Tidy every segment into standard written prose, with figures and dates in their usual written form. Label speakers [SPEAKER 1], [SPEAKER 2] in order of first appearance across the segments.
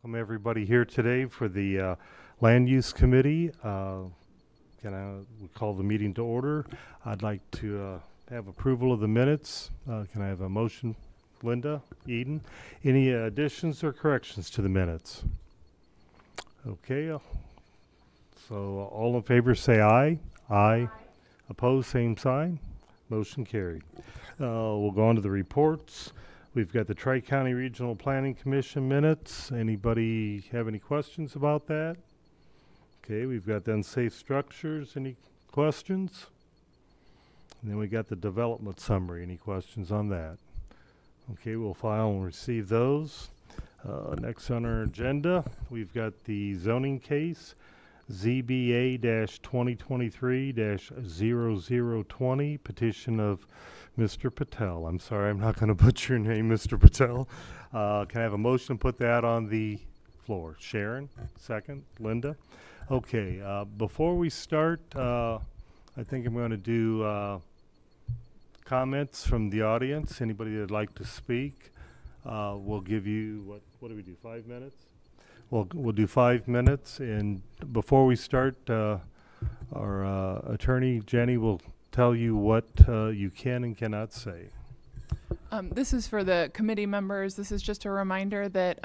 [SPEAKER 1] Welcome everybody here today for the Land Use Committee. We call the meeting to order. I'd like to have approval of the minutes. Can I have a motion? Linda, Eden, any additions or corrections to the minutes? Okay, so all in favor say aye. Aye. Opposed, same sign. Motion carried. We'll go on to the reports. We've got the Tri-County Regional Planning Commission minutes. Anybody have any questions about that? Okay, we've got the unsafe structures. Any questions? And then we got the development summary. Any questions on that? Okay, we'll file and receive those. Next on our agenda, we've got the zoning case, ZBA-2023-0020, petition of Mr. Patel. I'm sorry, I'm not going to butcher your name, Mr. Patel. Can I have a motion to put that on the floor? Sharon, second. Linda? Okay, before we start, I think I'm going to do comments from the audience. Anybody that'd like to speak? We'll give you, what do we do, 5 minutes? We'll do 5 minutes, and before we start, our attorney, Jenny, will tell you what you can and cannot say.
[SPEAKER 2] This is for the committee members. This is just a reminder that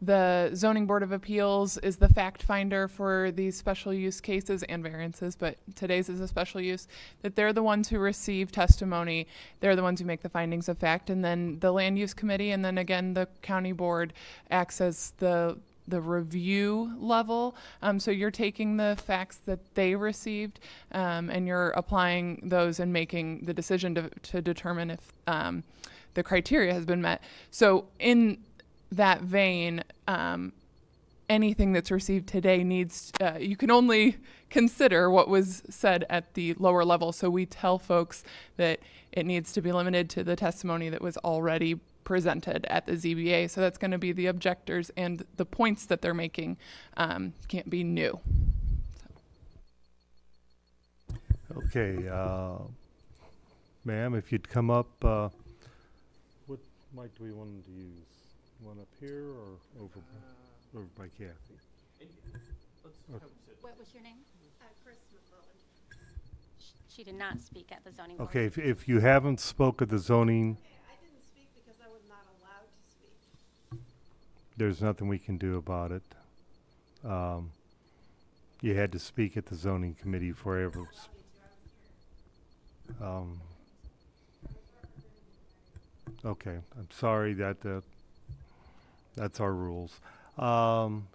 [SPEAKER 2] the Zoning Board of Appeals is the fact finder for these special use cases and variances, but today's is a special use, that they're the ones who receive testimony. They're the ones who make the findings of fact, and then the Land Use Committee, and then again, the county board acts as the review level. So you're taking the facts that they received and you're applying those and making the decision to determine if the criteria has been met. So in that vein, anything that's received today needs, you can only consider what was said at the lower level. So we tell folks that it needs to be limited to the testimony that was already presented at the ZBA. So that's going to be the objectors, and the points that they're making can't be new. So.
[SPEAKER 1] Okay, ma'am, if you'd come up, what mic do we want to use? One up here or over by Kathy?
[SPEAKER 3] What was your name? Chris McClellan. She did not speak at the zoning board.
[SPEAKER 1] Okay, if you haven't spoke at the zoning,
[SPEAKER 4] I didn't speak because I was not allowed to speak.
[SPEAKER 1] there's nothing we can do about it. You had to speak at the zoning committee forever. Okay, I'm sorry that that's our rules.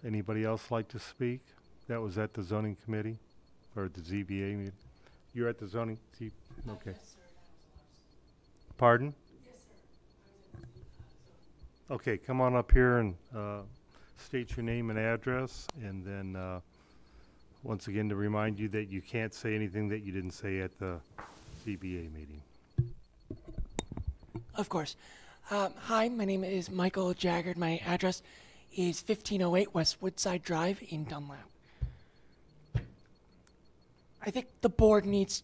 [SPEAKER 1] Anybody else like to speak? That was at the zoning committee or the ZBA meeting? You're at the zoning? Okay.
[SPEAKER 4] Yes, sir.
[SPEAKER 1] Pardon?
[SPEAKER 4] Yes, sir.
[SPEAKER 1] Okay, come on up here and state your name and address, and then once again to remind you that you can't say anything that you didn't say at the ZBA meeting.
[SPEAKER 5] Of course. Hi, my name is Michael Jaggard. My address is 1508 West Woodside Drive in Dunlap. I think the board needs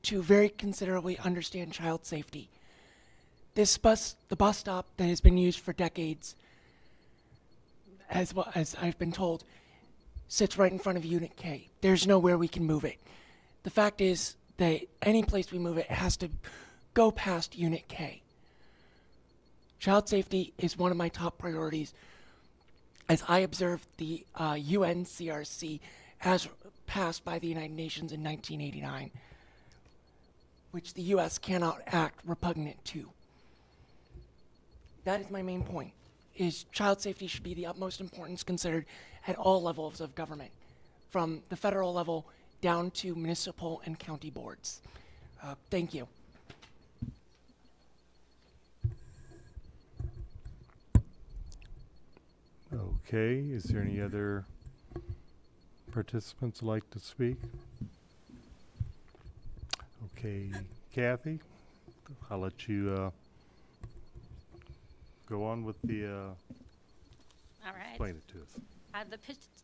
[SPEAKER 5] to very considerably understand child safety. The bus stop that has been used for decades, as well as I've been told, sits right in front of Unit K. There's nowhere we can move it. The fact is that any place we move it has to go past Unit K. Child safety is one of my top priorities, as I observed the UNCRC as passed by the United Nations in 1989, which the U.S. cannot act repugnant to. That is my main point, is child safety should be the utmost importance considered at all levels of government, from the federal level down to municipal and county boards. Thank you.
[SPEAKER 1] Okay, is there any other participants like to speak? Okay, Kathy, I'll let you go on with the
[SPEAKER 3] All right.
[SPEAKER 1] explain it to us.
[SPEAKER 3] The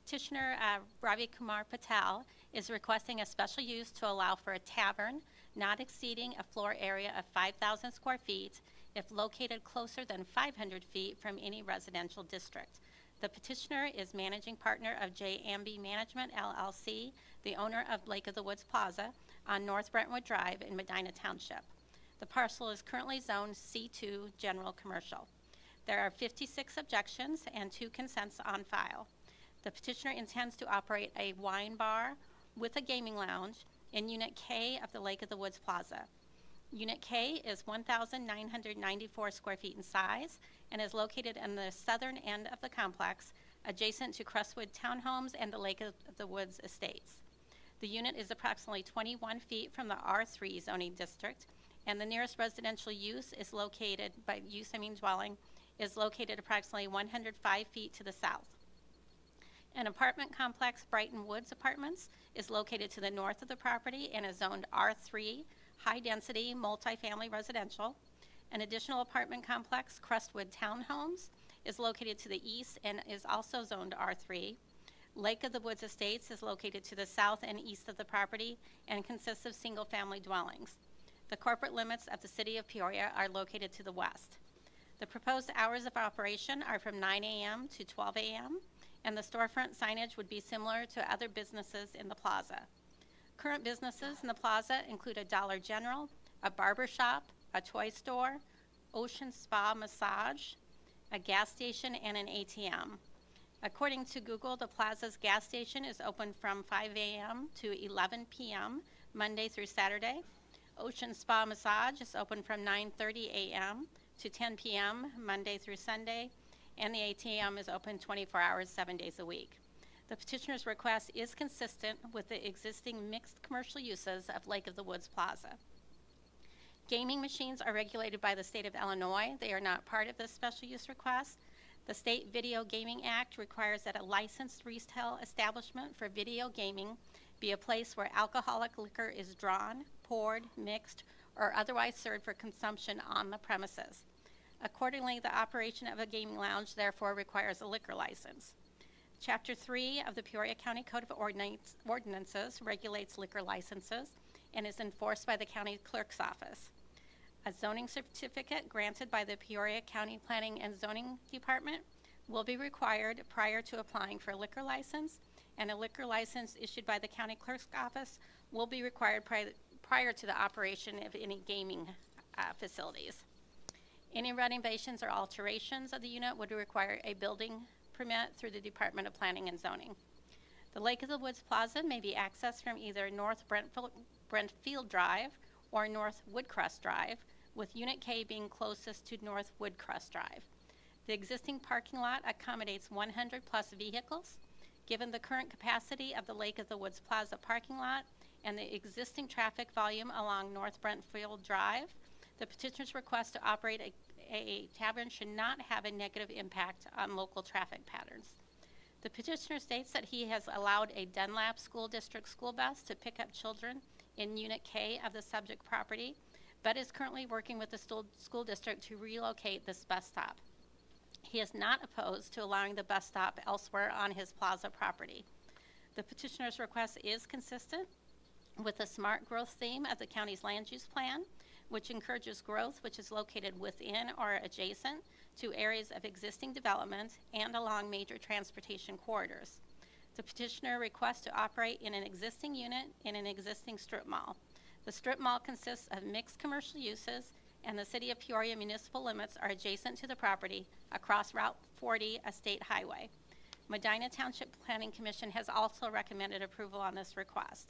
[SPEAKER 3] petitioner, Ravi Kumar Patel, is requesting a special use to allow for a tavern not exceeding a floor area of 5,000 square feet if located closer than 500 feet from any residential district. The petitioner is managing partner of J. Management LLC, the owner of Lake of the Woods Plaza on North Brentwood Drive in Medina Township. The parcel is currently zoned C2 General Commercial. There are 56 objections and 2 consents on file. The petitioner intends to operate a wine bar with a gaming lounge in Unit K of the Lake of the Woods Plaza. Unit K is 1,994 square feet in size and is located in the southern end of the complex, adjacent to Crestwood Townhomes and the Lake of the Woods Estates. The unit is approximately 21 feet from the R3 zoning district, and the nearest residential use is located, by use I mean dwelling, is located approximately 105 feet to the south. An apartment complex, Brighton Woods Apartments, is located to the north of the property and is zoned R3, high-density multifamily residential. An additional apartment complex, Crestwood Townhomes, is located to the east and is also zoned R3. Lake of the Woods Estates is located to the south and east of the property and consists of single-family dwellings. The corporate limits of the city of Peoria are located to the west. The proposed hours of operation are from 9 a.m. to 12 a.m., and the storefront signage would be similar to other businesses in the plaza. Current businesses in the plaza include a Dollar General, a barber shop, a toy store, Ocean Spa Massage, a gas station, and an ATM. According to Google, the plaza's gas station is open from 5 a.m. to 11 p.m. Monday through Saturday. Ocean Spa Massage is open from 9:30 a.m. to 10 p.m. Monday through Sunday, and the ATM is open 24 hours, 7 days a week. The petitioner's request is consistent with the existing mixed commercial uses of Lake of the Woods Plaza. Gaming machines are regulated by the state of Illinois. They are not part of this special use request. The State Video Gaming Act requires that a licensed retail establishment for video gaming be a place where alcoholic liquor is drawn, poured, mixed, or otherwise served for consumption on the premises. Accordingly, the operation of a gaming lounge therefore requires a liquor license. Chapter 3 of the Peoria County Code of Ordinances regulates liquor licenses and is enforced by the county clerk's office. A zoning certificate granted by the Peoria County Planning and Zoning Department will be required prior to applying for a liquor license, and a liquor license issued by the county clerk's office will be required prior to the operation of any gaming facilities. Any renovations or alterations of the unit would require a building permit through the Department of Planning and Zoning. The Lake of the Woods Plaza may be accessed from either North Brentfield Drive or North Woodcrest Drive, with Unit K being closest to North Woodcrest Drive. The existing parking lot accommodates 100 plus vehicles. Given the current capacity of the Lake of the Woods Plaza parking lot and the existing traffic volume along North Brentfield Drive, the petitioner's request to operate a tavern should not have a negative impact on local traffic patterns. The petitioner states that he has allowed a Dunlap School District school bus to pick up children in Unit K of the subject property, but is currently working with the school district to relocate this bus stop. He is not opposed to allowing the bus stop elsewhere on his plaza property. The petitioner's request is consistent with the smart growth theme of the county's land use plan, which encourages growth which is located within or adjacent to areas of existing development and along major transportation corridors. The petitioner requests to operate in an existing unit in an existing strip mall. The strip mall consists of mixed commercial uses, and the City of Peoria municipal limits are adjacent to the property across Route 40, a state highway. Medina Township Planning Commission has also recommended approval on this request.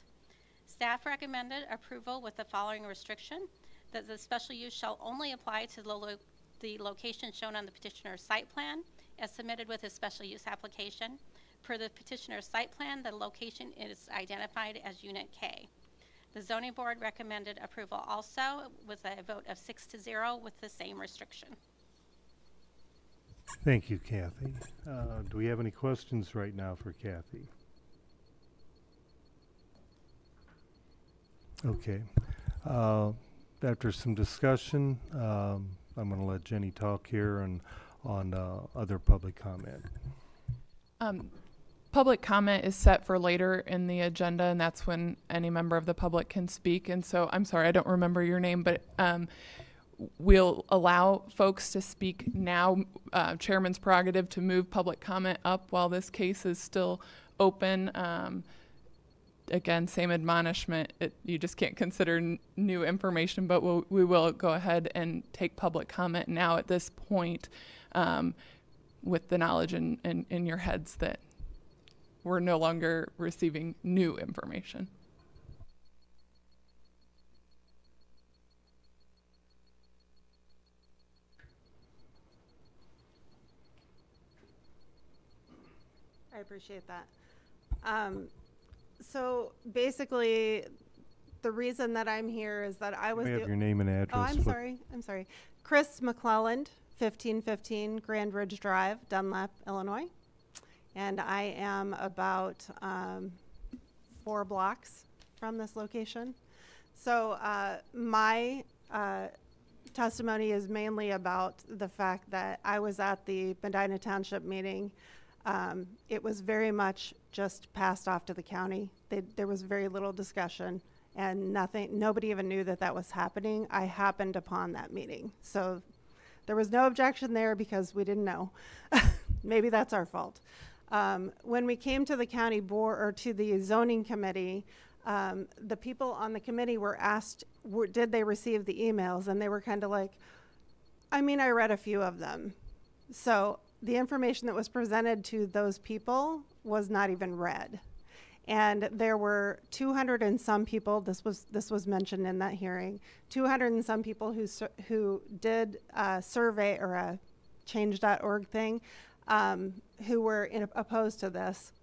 [SPEAKER 3] Staff recommended approval with the following restriction: that the special use shall only apply to the location shown on the petitioner's site plan as submitted with his special use application. Per the petitioner's site plan, the location is identified as Unit K. The zoning board recommended approval also with a vote of 6-0 with the same restriction.
[SPEAKER 1] Thank you, Kathy. Do we have any questions right now for Kathy? Okay. After some discussion, I'm going to let Jenny talk here and on other public comment.
[SPEAKER 2] Public comment is set for later in the agenda, and that's when any member of the public can speak. And so I'm sorry, I don't remember your name, but we'll allow folks to speak now. Chairman's prerogative to move public comment up while this case is still open. Again, same admonishment. You just can't consider new information, but we will go ahead and take public comment now at this point, with the knowledge in your heads that we're no longer receiving new information.
[SPEAKER 4] I appreciate that. So basically, the reason that I'm here is that I was.
[SPEAKER 1] May I
[SPEAKER 4] the-
[SPEAKER 1] have your name and address?
[SPEAKER 4] Oh, I'm
[SPEAKER 1] please?
[SPEAKER 4] sorry. I'm sorry. Chris McClelland, 1515 Grand Ridge Drive, Dunlap, Illinois. And I am about 4 blocks from this location. So my testimony is mainly about the fact that I was at the Medina Township meeting. It was very much just passed off to the county. There was very little discussion and nobody even knew that that was happening. I happened upon that meeting. So there was no objection there because we didn't know. Maybe that's our fault. When we came to the county board or to the zoning committee, the people on the committee were asked, did they receive the emails? And they were kind of like, I mean, I read a few of them. So the information that was presented to those people was not even read. And there were 200 and some people, this was mentioned in that hearing, 200 and some people who did a survey or a change.org thing, who were opposed to this.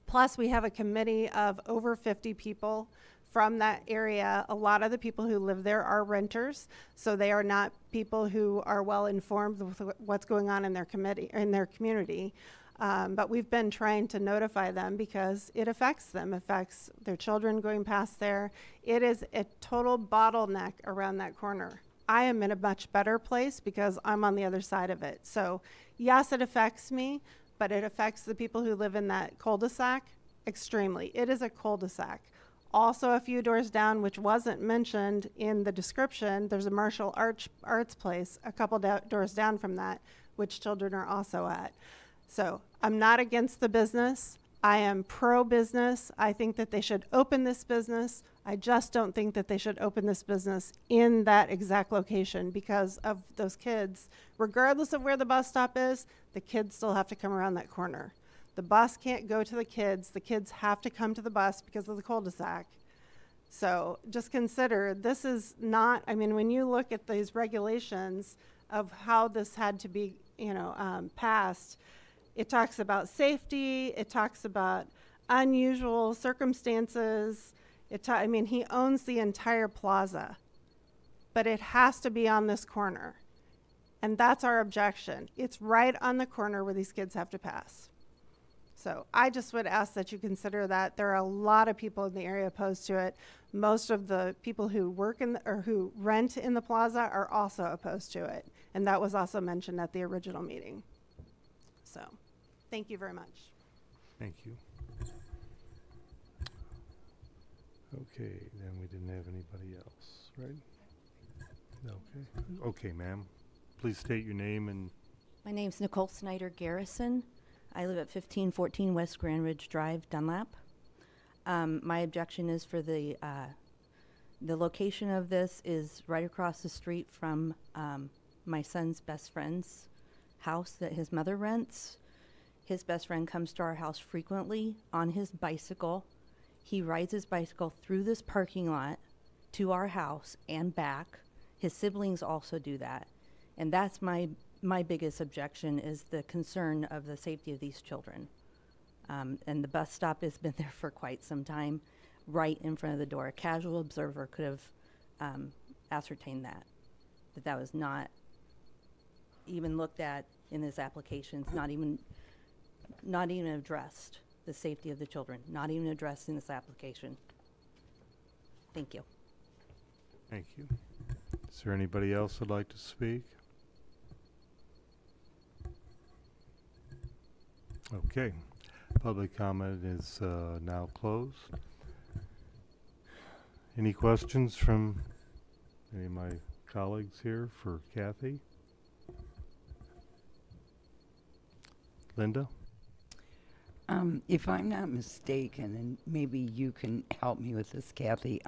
[SPEAKER 4] Plus, we have a committee of over 50 people from that area. A lot of the people who live there are renters, so they are not people who are well informed with what's going on in their community. But we've been trying to notify them because it affects them, affects their children going past there. It is a total bottleneck around that corner. I am in a much better place because I'm on the other side of it. So yes, it affects me, but it affects the people who live in that cul-de-sac extremely. It is a cul-de-sac. Also a few doors down, which wasn't mentioned in the description, there's a martial arts place a couple doors down from that, which children are also at. So I'm not against the business. I am pro-business. I think that they should open this business. I just don't think that they should open this business in that exact location because of those kids. Regardless of where the bus stop is, the kids still have to come around that corner. The bus can't go to the kids. The kids have to come to the bus because of the cul-de-sac. So just consider, this is not, I mean, when you look at these regulations of how this had to be, passed, it talks about safety, it talks about unusual circumstances. I mean, he owns the entire plaza, but it has to be on this corner. And that's our objection. It's right on the corner where these kids have to pass. So I just would ask that you consider that. There are a lot of people in the area opposed to it. Most of the people who work or who rent in the plaza are also opposed to it. And that was also mentioned at the original meeting. So, thank you very much.
[SPEAKER 1] Thank you. Okay, then we didn't have anybody else, right? Okay. Okay, ma'am. Please state your name and
[SPEAKER 6] My name's Nicole Snyder Garrison. I live at 1514 West Grand Ridge Drive, Dunlap. My objection is for the location of this is right across the street from my son's best friend's house that his mother rents. His best friend comes to our house frequently on his bicycle. He rides his bicycle through this parking lot to our house and back. His siblings also do that. And that's my biggest objection is the concern of the safety of these children. And the bus stop has been there for quite some time, right in front of the door. A casual observer could have ascertained that was not even looked at in this application. It's not even addressed, the safety of the children, not even addressed in this application. Thank you.
[SPEAKER 1] thank you. Is there anybody else who'd like to speak? Okay, public comment is now closed. Any questions from any of my colleagues here for Kathy. Linda?
[SPEAKER 7] If I'm not mistaken, and maybe you can help me with this, Kathy,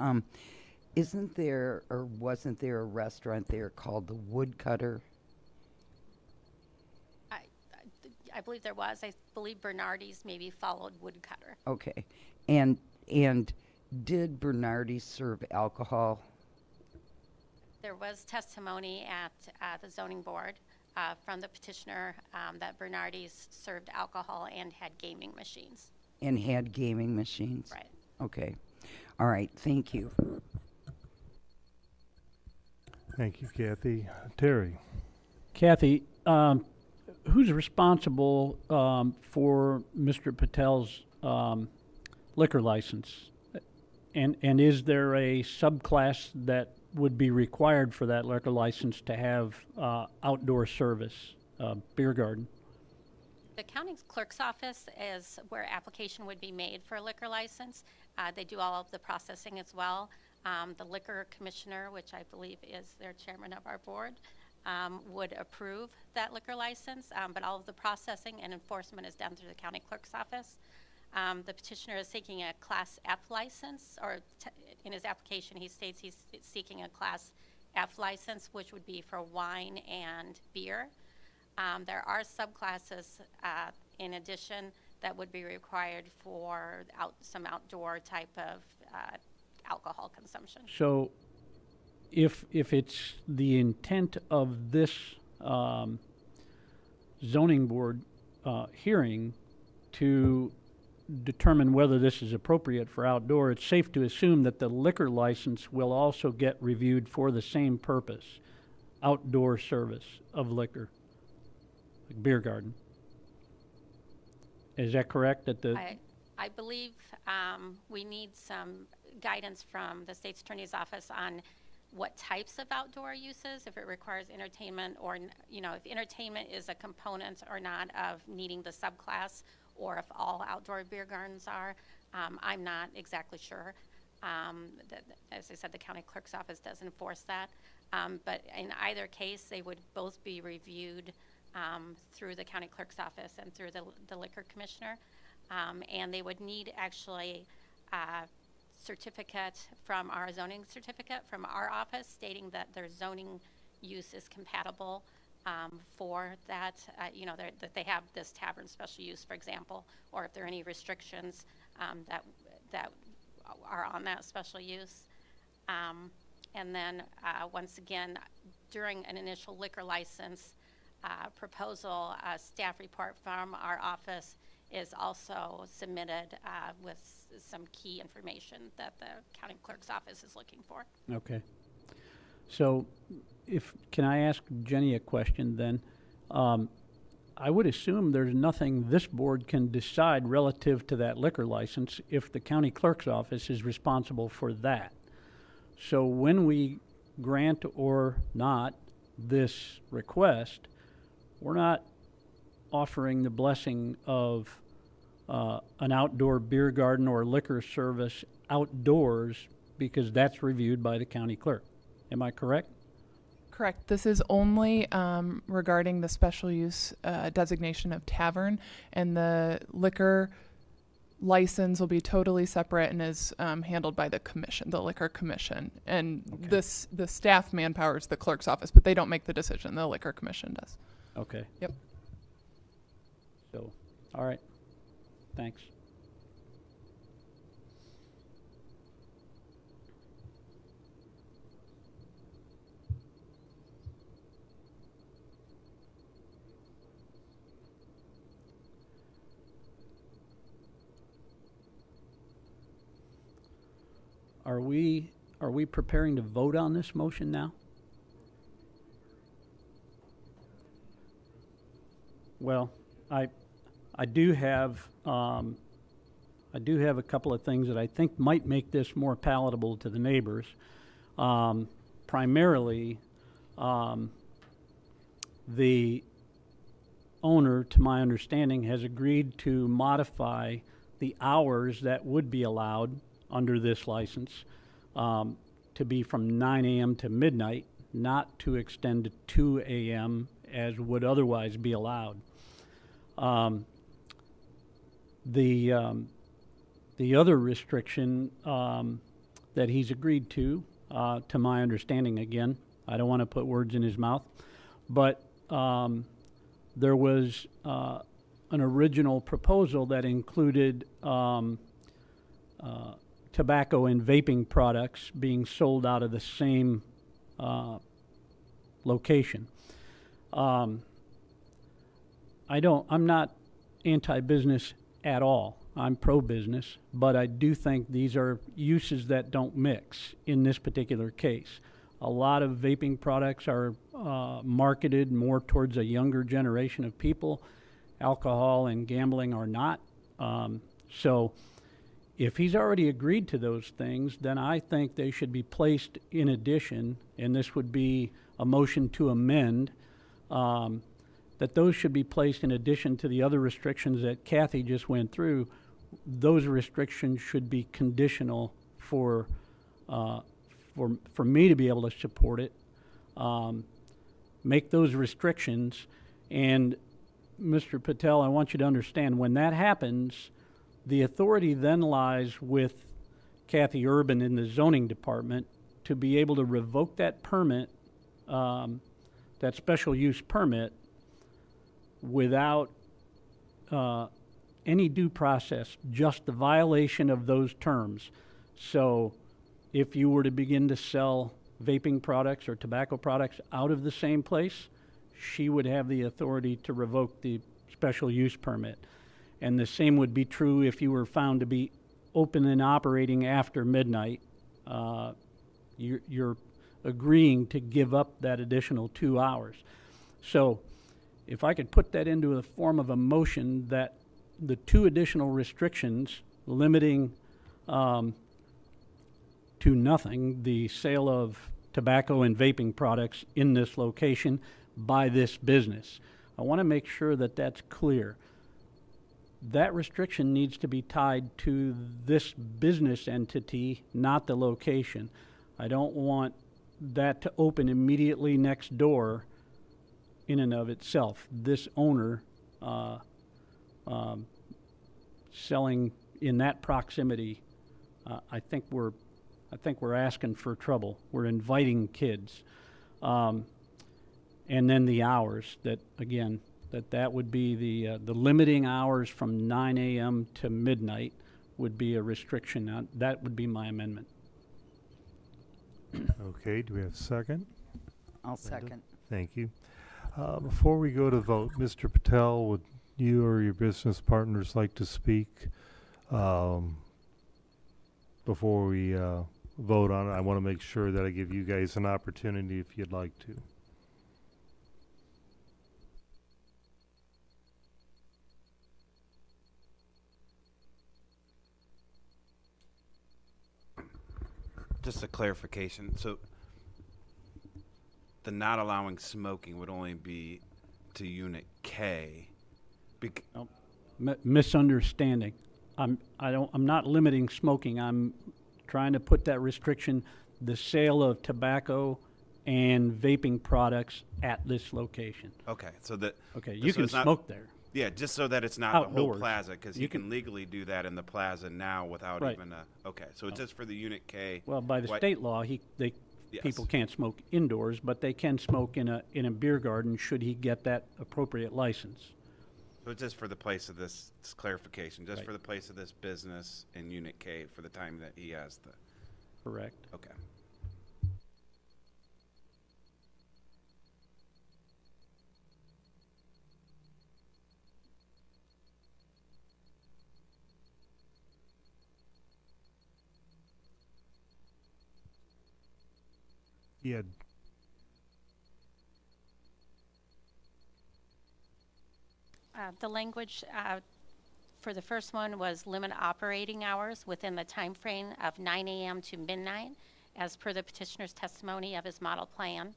[SPEAKER 7] isn't there or wasn't there a restaurant there called the Woodcutter?
[SPEAKER 3] I believe there was. I believe Bernardi's maybe followed Woodcutter.
[SPEAKER 7] Okay. And did Bernardi's serve alcohol?
[SPEAKER 3] There was testimony at the zoning board from the petitioner that Bernardi's served alcohol and had gaming machines.
[SPEAKER 7] And had gaming machines?
[SPEAKER 3] Right.
[SPEAKER 7] Okay. All right. Thank you.
[SPEAKER 1] Thank you, Kathy. Terry?
[SPEAKER 8] Kathy, who's responsible for Mr. Patel's liquor license? And is there a subclass that would be required for that liquor license to have outdoor service, beer garden?
[SPEAKER 3] The county clerk's office is where application would be made for a liquor license. They do all of the processing as well. The liquor commissioner, which I believe is their chairman of our board, would approve that liquor license, but all of the processing and enforcement is done through the county clerk's office. The petitioner is seeking a Class F license, or in his application he states he's seeking a Class F license, which would be for wine and beer. There are subclasses in addition that would be required for some outdoor type of alcohol consumption.
[SPEAKER 8] So if it's the intent of this zoning board hearing to determine whether this is appropriate for outdoor, it's safe to assume that the liquor license will also get reviewed for the same purpose, outdoor service of liquor, like beer garden. Is that correct?
[SPEAKER 3] I believe we need some guidance from the state's attorney's office on what types of outdoor uses, if it requires entertainment or, if entertainment is a component or not of needing the subclass, or if all outdoor beer gardens are. I'm not exactly sure. As I said, the county clerk's office does enforce that. But in either case, they would both be reviewed through the county clerk's office and through the liquor commissioner. And they would need actually a certificate from our zoning certificate from our office stating that their zoning use is compatible for that, that they have this tavern special use, for example, or if there are any restrictions that are on that special use. And then once again, during an initial liquor license proposal, a staff report from our office is also submitted with some key information that the county clerk's office is looking for.
[SPEAKER 8] Okay. So can I ask Jenny a question then? I would assume there's nothing this board can decide relative to that liquor license if the county clerk's office is responsible for that. So when we grant or not this request, we're not offering the blessing of an outdoor beer garden or liquor service outdoors because that's reviewed by the county clerk. Am I correct?
[SPEAKER 2] Correct. This is only regarding the special use designation of tavern, and the liquor license will be totally separate and is handled by the commission, the liquor commission. And
[SPEAKER 8] Okay.
[SPEAKER 2] the staff manpower is the clerk's office, but they don't make the decision. The liquor commission does.
[SPEAKER 8] Okay.
[SPEAKER 2] Yep.
[SPEAKER 8] So, all right. Thanks. Are we preparing to vote on this motion now? Well, I do have a couple of things that I think might make this more palatable to the neighbors. Primarily, the owner, to my understanding, has agreed to modify the hours that would be allowed under this license to be from 9 a.m. to midnight, not to extend to 2 a.m. as would otherwise be allowed. The other restriction that he's agreed to my understanding, again, I don't want to put words in his mouth, but there was an original proposal that included tobacco and vaping products being sold out of the same location. I'm not anti-business at all. I'm pro-business, but I do think these are uses that don't mix in this particular case. A lot of vaping products are marketed more towards a younger generation of people. Alcohol and gambling are not. So if he's already agreed to those things, then I think they should be placed in addition, and this would be a motion to amend, that those should be placed in addition to the other restrictions that Kathy just went through. Those restrictions should be conditional for me to be able to support it. Make those restrictions, and Mr. Patel, I want you to understand, when that happens, the authority then lies with Kathy Urban in the zoning department to be able to revoke that permit, that special use permit, without any due process, just the violation of those terms. So if you were to begin to sell vaping products or tobacco products out of the same place, she would have the authority to revoke the special use permit. And the same would be true if you were found to be open and operating after midnight. You're agreeing to give up that additional 2 hours. So if I could put that into the form of a motion that the 2 additional restrictions limiting to nothing the sale of tobacco and vaping products in this location by this business. I want to make sure that that's clear. That restriction needs to be tied to this business entity, not the location. I don't want that to open immediately next door in and of itself. This owner selling in that proximity, I think we're asking for trouble. We're inviting kids. And then the hours, that again, that would be the limiting hours from 9 a.m. to midnight would be a restriction. Now, that would be my amendment.
[SPEAKER 1] Okay, do we have a second?
[SPEAKER 7] I'll second.
[SPEAKER 1] Thank you. Before we go to vote, Mr. Patel, would you or your business partners like to speak before we vote on it? I want to make sure that I give you guys an opportunity if you'd like to.
[SPEAKER 9] Just a clarification. So the not allowing smoking would only be to Unit K.
[SPEAKER 8] Misunderstanding. I'm not limiting smoking. I'm trying to put that restriction, the sale of tobacco and vaping products at this location.
[SPEAKER 9] Okay, so that.
[SPEAKER 8] Okay,
[SPEAKER 9] so
[SPEAKER 8] you can
[SPEAKER 9] it's not-
[SPEAKER 8] smoke there.
[SPEAKER 9] Yeah, just so that it's not the whole
[SPEAKER 8] Outdoors.
[SPEAKER 9] plaza, because
[SPEAKER 8] You
[SPEAKER 9] you can
[SPEAKER 8] can-
[SPEAKER 9] legally do that in the plaza now without
[SPEAKER 8] Right.
[SPEAKER 9] even a. Okay, so it's just for the Unit K.
[SPEAKER 8] Well, by the
[SPEAKER 9] What-
[SPEAKER 8] state law,
[SPEAKER 9] Yes.
[SPEAKER 8] people can't smoke indoors, but they can smoke in a beer garden should he get that appropriate license.
[SPEAKER 9] So it's just for the place of this clarification, just
[SPEAKER 8] Right.
[SPEAKER 9] for the place of this business in Unit K for the time that he has the.
[SPEAKER 8] Correct.
[SPEAKER 9] Okay.
[SPEAKER 1] Yeah,
[SPEAKER 3] The language for the first one was limit operating hours within the time frame of 9 a.m. to midnight, as per the petitioner's testimony of his model plan.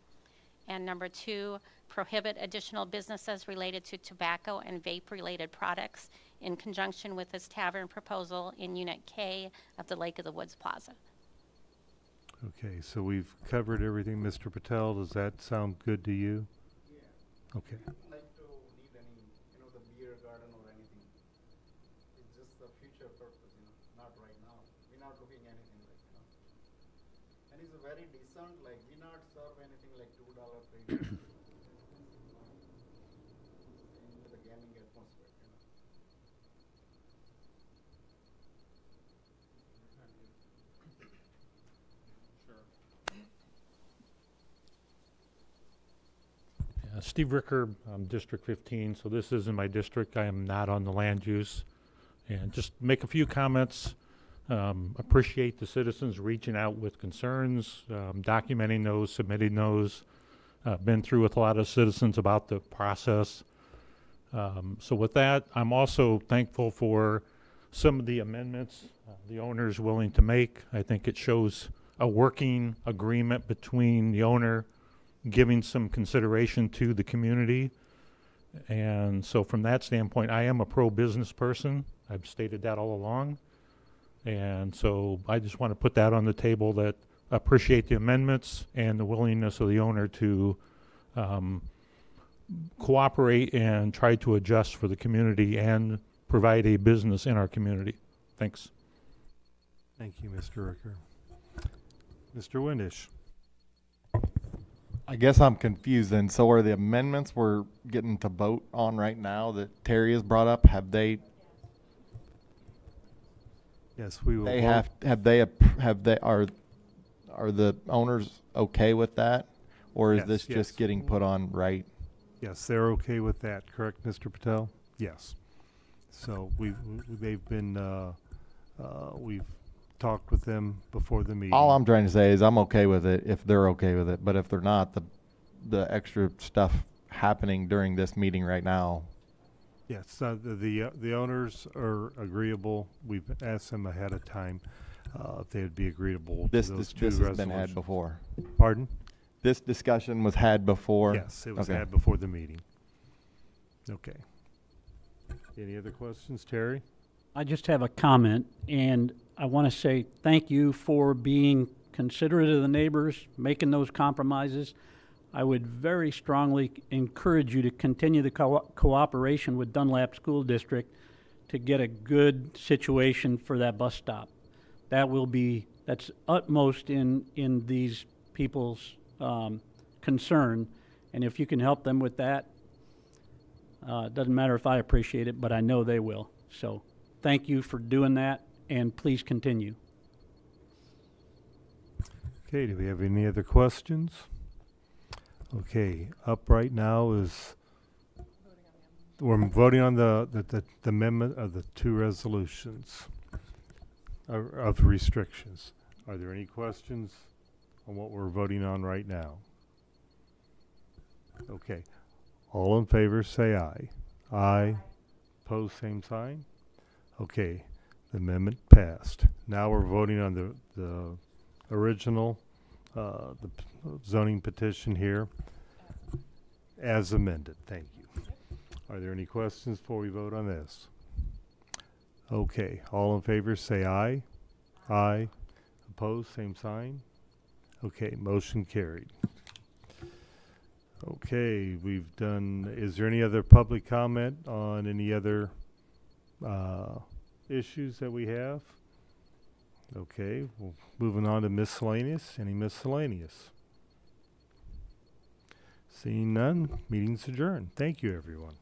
[SPEAKER 3] And number 2, prohibit additional businesses related to tobacco and vape-related products in conjunction with this tavern proposal in Unit K of the Lake of the Woods Plaza.
[SPEAKER 1] Okay, so we've covered everything. Mr. Patel, does that sound good to you? Yeah. Okay.
[SPEAKER 10] Like to need any, the beer garden or anything. It's just the future purpose, not right now. We're not looking anything And it's a very decent, like we not serve anything like $2, $3. Into the gaming atmosphere,
[SPEAKER 11] Steve Ricker, I'm District 15, so this isn't my district. I am not on the land use. And just make a few comments. Appreciate the citizens reaching out with concerns, documenting those, submitting those. Been through with a lot of citizens about the process. So with that, I'm also thankful for some of the amendments the owner is willing to make. I think it shows a working agreement between the owner giving some consideration to the community. And so from that standpoint, I am a pro-business person. I've stated that all along. And so I just want to put that on the table, that appreciate the amendments and the willingness of the owner to cooperate and try to adjust for the community and provide a business in our community. Thanks.
[SPEAKER 1] Thank you, Mr. Ricker. Mr. Windish.
[SPEAKER 12] I guess I'm confused then. So are the amendments we're getting to vote on right now that Terry has brought up, have they,
[SPEAKER 1] Yes, we will
[SPEAKER 12] they
[SPEAKER 1] vote.
[SPEAKER 12] are the owners okay with that? Or is
[SPEAKER 1] Yes,
[SPEAKER 12] this
[SPEAKER 1] yes.
[SPEAKER 12] just getting put on right?
[SPEAKER 1] Yes, they're okay with that, correct, Mr. Patel? Yes. So they've been, we've talked with them before the meeting.
[SPEAKER 12] All I'm trying to say is I'm okay with it if they're okay with it, but if they're not, the extra stuff happening during this meeting right now.
[SPEAKER 1] Yes, the owners are agreeable. We've asked them ahead of time if they would be agreeable
[SPEAKER 12] This
[SPEAKER 1] to those two
[SPEAKER 12] this has been had
[SPEAKER 1] resolutions.
[SPEAKER 12] before.
[SPEAKER 1] Pardon?
[SPEAKER 12] This discussion was had before.
[SPEAKER 1] Yes, it was
[SPEAKER 12] Okay.
[SPEAKER 1] had before the meeting. Okay. Any other questions, Terry?
[SPEAKER 8] I just have a comment, and I want to say thank you for being considerate of the neighbors, making those compromises. I would very strongly encourage you to continue the cooperation with Dunlap School District to get a good situation for that bus stop. That's utmost in these people's concern, and if you can help them with that, it doesn't matter if I appreciate it, but I know they will. So thank you for doing that, and please continue.
[SPEAKER 1] Okay, do we have any other questions? Okay, up right now is, we're voting on the amendment of the two resolutions of restrictions. Are there any questions on what we're voting on right now? Okay, all in favor say aye. Aye. Pose same sign. Okay, the amendment passed. Now we're voting on the original zoning petition here as amended. Thank you. Are there any questions before we vote on this? Okay, all in favor say aye. Aye. Opposed, same sign. Okay, motion carried. Okay, we've done, is there any other public comment on any other issues that we have? Okay, well, moving on to miscellaneous. Any miscellaneous? Seeing none, meeting's adjourned. Thank you, everyone.